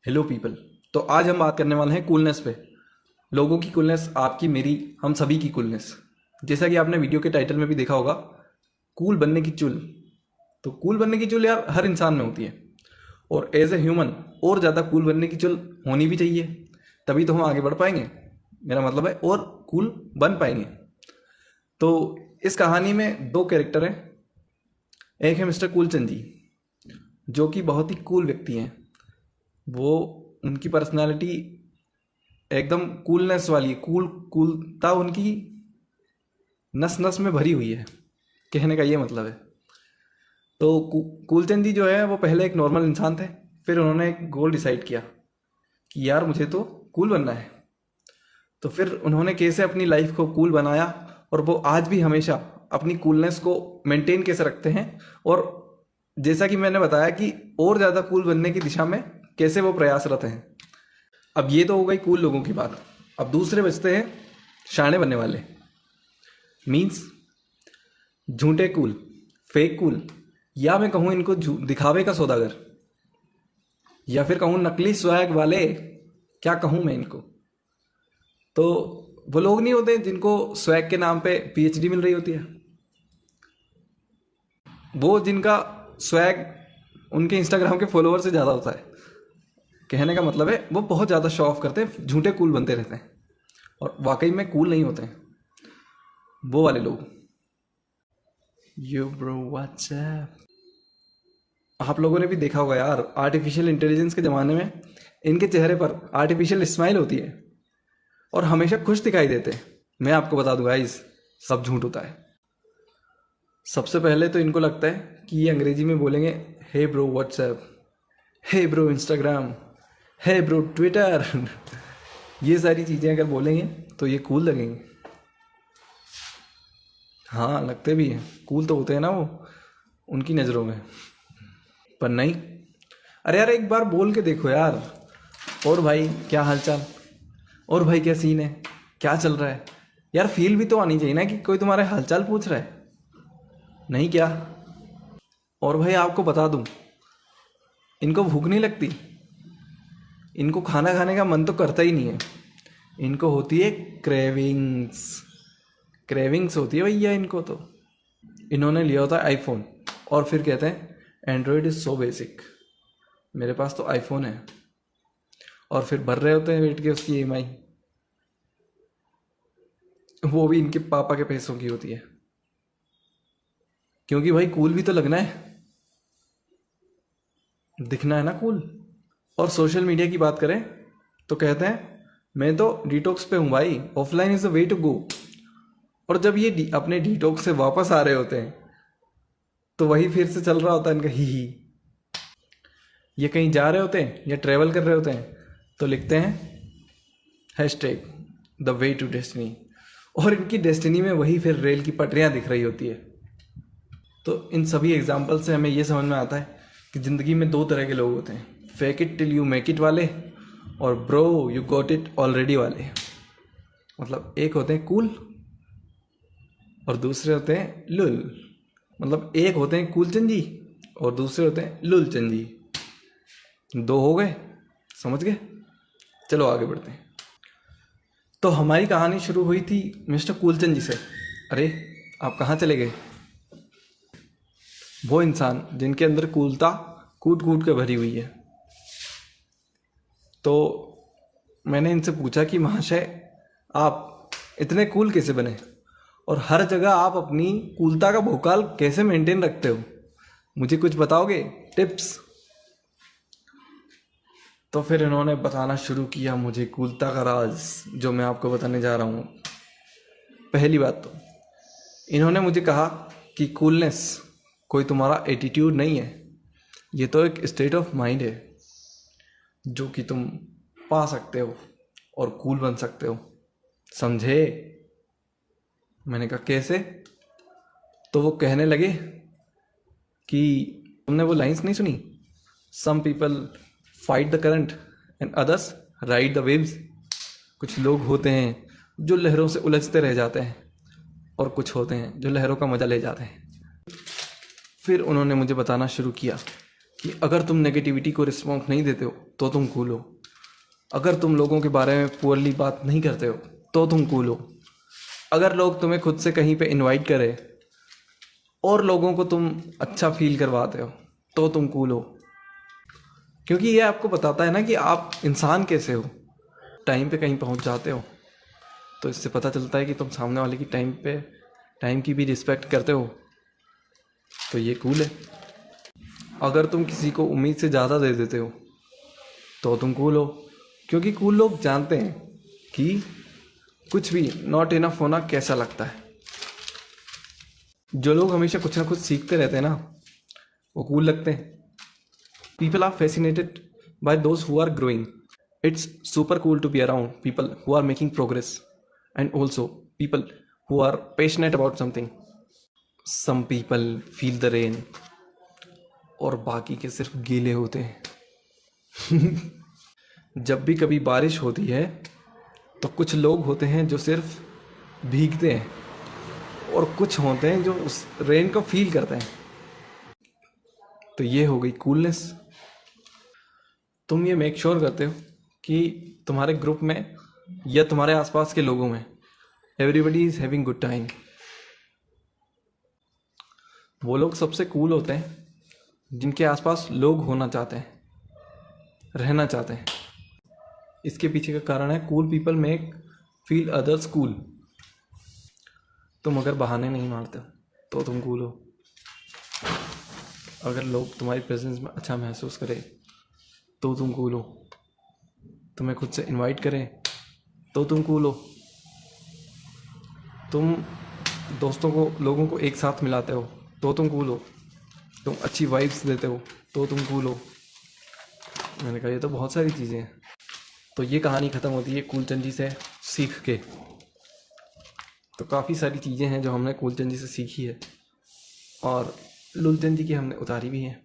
Hello people. तो आज हम बात करने वाले हैं कूलनेस पे। लोगों की कूलनेस, आपकी, मेरी, हम सभी की कूलनेस। जैसा कि आपने वीडियो के टाइटल में भी देखा होगा, कूल बनने की चुल। तो कूल बनने की चुल यार हर इंसान में होती है, और एज ए ह्यूमन और ज़्यादा कूल बनने की चुल होनी भी चाहिए, तभी तो हम आगे बढ़ पाएंगे। मेरा मतलब है और कूल बन पाएंगे। तो इस कहानी में दो कैरेक्टर हैं। एक है मिस्टर कूलचंद जी, जो कि बहुत ही कूल व्यक्ति हैं। वो, उनकी पर्सनालिटी एकदम कूलनेस वाली है। कूलता उनकी नस नस में भरी हुई है, कहने का ये मतलब है। तो कूलचंद जी जो है वो पहले एक नॉर्मल इंसान थे। फिर उन्होंने एक गोल डिसाइड किया कि यार मुझे तो कूल बनना है। तो फिर उन्होंने कैसे अपनी लाइफ को कूल बनाया, और वो आज भी हमेशा अपनी कूलनेस को मेंटेन कैसे रखते हैं, और जैसा कि मैंने बताया कि और ज़्यादा कूल बनने की दिशा में कैसे वो प्रयासरत हैं। अब ये तो हो गई कूल लोगों की बात। अब दूसरे बचते हैं शाणे बनने वाले, मीन्स झूठे कूल, फेक कूल, या मैं कहूँ इनको दिखावे का सौदागर, या फिर कहूँ नकली स्वैग वाले। क्या कहूँ मैं इनको। तो वो लोग नहीं होते जिनको स्वैग के नाम पे पीएचडी मिल रही होती है, वो जिनका स्वैग उनके इंस्टाग्राम के फॉलोअर से ज़्यादा होता है। कहने का मतलब है वो बहुत ज़्यादा शो ऑफ करते हैं, झूठे कूल बनते रहते हैं, और वाकई में कूल नहीं होते हैं वो वाले लोग। You bro WhatsApp. आप लोगों ने भी देखा होगा यार, आर्टिफिशियल इंटेलिजेंस के ज़माने में इनके चेहरे पर आर्टिफिशियल स्माइल होती है और हमेशा खुश दिखाई देते हैं। मैं आपको बता दूंगा गाइस, सब झूठ होता है। सबसे पहले तो इनको लगता है कि ये अंग्रेजी में बोलेंगे hey bro WhatsApp, hey bro Instagram, hey bro Twitter ये सारी चीज़ें अगर बोलेंगे तो ये कूल लगेंगे। हाँ, लगते भी हैं, कूल तो होते हैं ना वो उनकी नज़रों में, पर नहीं। अरे यार एक बार बोल के देखो यार, और भाई क्या हालचाल, और भाई क्या सीन है, क्या चल रहा है। यार फील भी तो आनी चाहिए ना कि कोई तुम्हारे हालचाल पूछ रहा है, नहीं क्या। और भाई आपको बता दूं, इनको भूख नहीं लगती, इनको खाना खाने का मन तो करता ही नहीं है। इनको होती है क्रेविंग्स, क्रेविंग्स होती है भैया इनको तो। इन्होंने लिया होता है आईफोन, और फिर कहते हैं एंड्रॉयड इज़ सो बेसिक, मेरे पास तो आईफोन है। और फिर भर रहे होते हैं वेट के उसकी ईएमआई, वो भी इनके पापा के पैसों की होती है। क्योंकि भाई कूल भी तो लगना है, दिखना है ना कूल। और सोशल मीडिया की बात करें तो कहते हैं मैं तो डिटॉक्स पे हूँ भाई, offline is the way to go. और जब ये अपने डिटॉक्स से वापस आ रहे होते हैं तो वही फिर से चल रहा होता है इनका ही। ये कहीं जा रहे होते हैं या ट्रैवल कर रहे होते हैं तो लिखते हैं hashtag the way to destiny, और इनकी डेस्टिनी में वही फिर रेल की पटरियाँ दिख रही होती है। तो इन सभी एग्जाम्पल से हमें ये समझ में आता है कि ज़िंदगी में दो तरह के लोग होते हैं, fake it till you make it वाले, और bro you got it already वाले। मतलब एक होते हैं कूल और दूसरे होते हैं लुल। मतलब एक होते हैं कूलचंद जी और दूसरे होते हैं लुलचंद जी। दो हो गए, समझ गए। चलो आगे बढ़ते हैं। तो हमारी कहानी शुरू हुई थी मिस्टर कूलचंद जी से। अरे आप कहाँ चले गए। वो इंसान जिनके अंदर कूलता कूट कूट के भरी हुई है। तो मैंने इनसे पूछा कि महाशय आप इतने कूल कैसे बने, और हर जगह आप अपनी कूलता का भौकाल कैसे मेंटेन रखते हो, मुझे कुछ बताओगे टिप्स। तो फिर इन्होंने बताना शुरू किया मुझे कूलता का राज, जो मैं आपको बताने जा रहा हूँ। पहली बात तो इन्होंने मुझे कहा कि कूलनेस कोई तुम्हारा एटीट्यूड नहीं है, ये तो एक स्टेट ऑफ माइंड है जो कि तुम पा सकते हो और कूल बन सकते हो, समझे। मैंने कहा कैसे। तो वो कहने लगे कि तुमने वो लाइंस नहीं सुनी, some people fight the current and others ride the waves. कुछ लोग होते हैं जो लहरों से उलझते रह जाते हैं, और कुछ होते हैं जो लहरों का मजा ले जाते हैं। फिर उन्होंने मुझे बताना शुरू किया कि अगर तुम नेगेटिविटी को रिस्पॉन्स नहीं देते हो तो तुम कूल हो। अगर तुम लोगों के बारे में पुअरली बात नहीं करते हो तो तुम कूल हो। अगर लोग तुम्हें खुद से कहीं पे इनवाइट करें और लोगों को तुम अच्छा फील करवाते हो तो तुम कूल हो। क्योंकि ये आपको बताता है ना कि आप इंसान कैसे हो। टाइम पे कहीं पहुंच जाते हो तो इससे पता चलता है कि तुम सामने वाले की टाइम की भी रिस्पेक्ट करते हो, तो ये कूल है। अगर तुम किसी को उम्मीद से ज़्यादा दे देते हो तो तुम कूल हो। क्योंकि कूल लोग जानते हैं कि कुछ भी नॉट इनफ होना कैसा लगता है। जो लोग हमेशा कुछ ना कुछ सीखते रहते हैं ना, वो कूल लगते हैं। People are fascinated by those who are growing. It's super cool to be around people who are making progress and also people who are passionate about something. Some people feel the rain और बाकी के सिर्फ गीले होते हैं। जब भी कभी बारिश होती है तो कुछ लोग होते हैं जो सिर्फ भीगते हैं और कुछ होते हैं जो उस रेन को फील करते हैं। तो ये हो गई कूलनेस। तुम ये मेक श्योर करते हो कि तुम्हारे ग्रुप में या तुम्हारे आसपास के लोगों में everybody is having good time. वो लोग सबसे कूल होते हैं जिनके आसपास लोग होना चाहते हैं, रहना चाहते हैं। इसके पीछे का कारण है cool people make feel others cool. तुम अगर बहाने नहीं मारते हो तो तुम कूल हो। अगर लोग तुम्हारी प्रेजेंस में अच्छा महसूस करें तो तुम कूल हो। तुम्हें खुद से इनवाइट करें तो तुम कूल हो। तुम दोस्तों को लोगों को एक साथ मिलाते हो तो तुम कूल हो। तुम अच्छी वाइब्स देते हो तो तुम कूल हो। मैंने कहा ये तो बहुत सारी चीज़ें हैं। तो ये कहानी ख़त्म होती है कूलचंद जी से सीख के। तो काफ़ी सारी चीज़ें हैं जो हमने कूलचंद जी से सीखी है और लुलचंद जी की हमने उतारी भी हैं।